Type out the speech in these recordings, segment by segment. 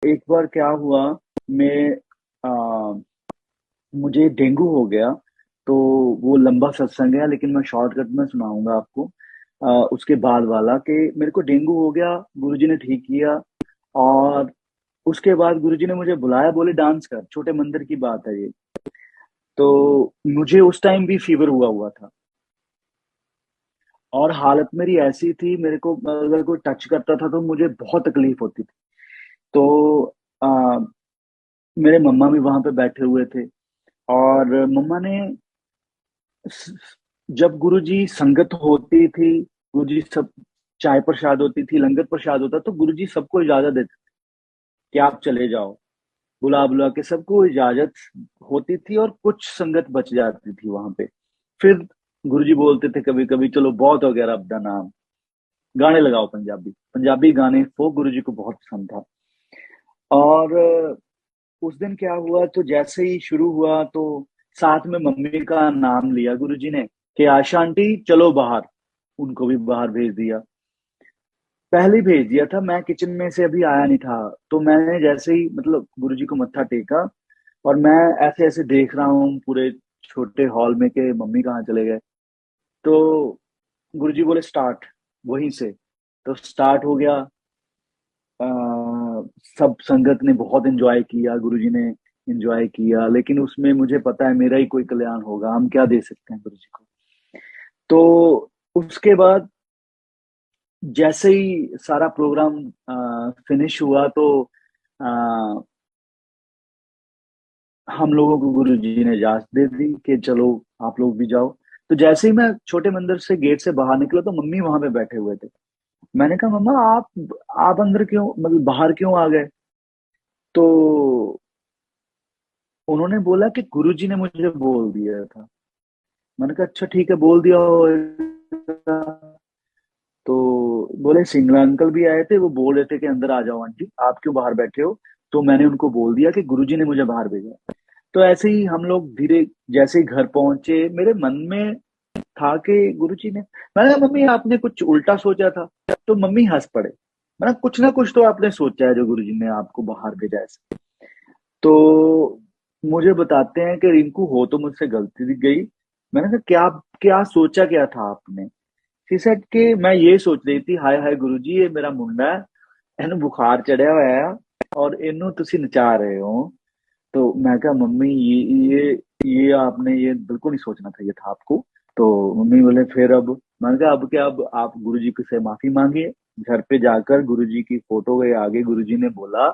एक बार क्या हुआ, मैं आ, मुझे डेंगू हो गया। तो वो लंबा सत्संग है, लेकिन मैं शॉर्टकट में सुनाऊंगा आपको। उसके बाद वाला कि मेरे को डेंगू हो गया, गुरुजी ने ठीक किया। और उसके बाद गुरुजी ने मुझे बुलाया, बोले डांस कर, छोटे मंदिर की बात है ये। तो मुझे उस टाइम भी फीवर हुआ हुआ था, और हालत मेरी ऐसी थी, मेरे को अगर कोई टच करता था तो मुझे बहुत तकलीफ होती थी। तो आ, मेरे मम्मा भी वहां पे बैठे हुए थे, और मम्मा ने स- जब गुरुजी संगत होती थी, गुरुजी सब, चाय प्रसाद होती थी, लंगर प्रसाद होता, तो गुरुजी सबको इजाजत देते कि आप चले जाओ। बुला बुला के सबको इजाजत होती थी, और कुछ संगत बच जाती थी वहां पे। फिर गुरुजी बोलते थे कभी कभी, चलो बहुत हो गया रब दा नाम, गाने लगाओ पंजाबी पंजाबी गाने, वो गुरुजी को बहुत पसंद था। और उस दिन क्या हुआ, तो जैसे ही शुरू हुआ तो साथ में मम्मी का नाम लिया गुरुजी ने कि आशा आंटी चलो बाहर। उनको भी बाहर भेज दिया। पहले ही भेज दिया था, मैं किचन में से अभी आया नहीं था। तो मैंने जैसे ही मतलब गुरुजी को मत्था टेका, और मैं ऐसे ऐसे देख रहा हूँ पूरे छोटे हॉल में कि मम्मी कहाँ चले गए। तो गुरुजी बोले स्टार्ट, वहीं से। तो स्टार्ट हो गया। आ, सब संगत ने बहुत एंजॉय किया, गुरुजी ने एंजॉय किया, लेकिन उसमें मुझे पता है मेरा ही कोई कल्याण होगा, हम क्या दे सकते हैं गुरुजी को। तो उसके बाद जैसे ही सारा प्रोग्राम फिनिश हुआ, तो आ, हम लोगों को गुरुजी ने इजाजत दे दी कि चलो आप लोग भी जाओ। तो जैसे ही मैं छोटे मंदिर से गेट से बाहर निकला, तो मम्मी वहां पे बैठे हुए थे। मैंने कहा मम्मा, आप अंदर क्यों, मतलब बाहर क्यों आ गए? तो उन्होंने बोला कि गुरुजी ने मुझे बोल दिया था। मैंने कहा अच्छा ठीक है, बोल दिया होगा। तो बोले सिंगला अंकल भी आए थे, वो बोल रहे थे कि अंदर आ जाओ आंटी, आप क्यों बाहर बैठे हो? तो मैंने उनको बोल दिया कि गुरुजी ने मुझे बाहर भेजा। तो ऐसे ही हम लोग धीरे, जैसे ही घर पहुंचे, मेरे मन में था कि गुरुजी ने, मैंने कहा मम्मी आपने कुछ उल्टा सोचा था। तो मम्मी हंस पड़े। मैंने कहा, कुछ ना कुछ तो आपने सोचा है जो गुरुजी ने आपको बाहर भेजा ऐसे। तो मुझे बताते हैं कि रिंकू हो तो मुझसे गलती दिख गई। मैंने कहा क्या, क्या सोचा क्या था आपने? शी सेड कि मैं ये सोच रही थी, हाय हाय गुरुजी, ये मेरा मुंडा है, ਇਹਨੂੰ बुखार चढ़िया हुआ है, और ਇਹਨੂੰ ਤੁਸੀਂ नचा रहे हो। तो मैं कहा मम्मी, ये आपने ये बिल्कुल नहीं सोचना चाहिए था आपको। तो मम्मी बोले फिर अब? मैंने कहा अब क्या, अब आप गुरुजी से माफी मांगिए। घर पे जाकर गुरुजी की फोटो के आगे गुरुजी ने बोला,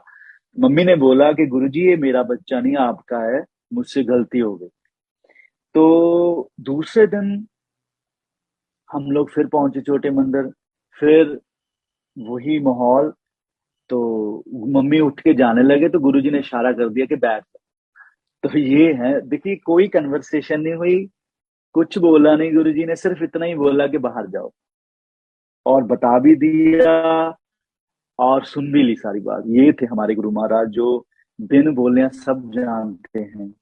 मम्मी ने बोला कि गुरुजी ये मेरा बच्चा नहीं आपका है, मुझसे गलती हो गई। तो दूसरे दिन हम लोग फिर पहुंचे छोटे मंदिर। फिर वही माहौल। तो मम्मी उठ के जाने लगे, तो गुरुजी ने इशारा कर दिया कि बैठ जा। तो ये है, देखिए कोई कन्वर्सेशन नहीं हुई, कुछ बोला नहीं, गुरुजी ने सिर्फ इतना ही बोला कि बाहर जाओ, और बता भी दिया, और सुन भी ली सारी बात। ये थे हमारे गुरु महाराज, जो बिन बोले सब जानते हैं।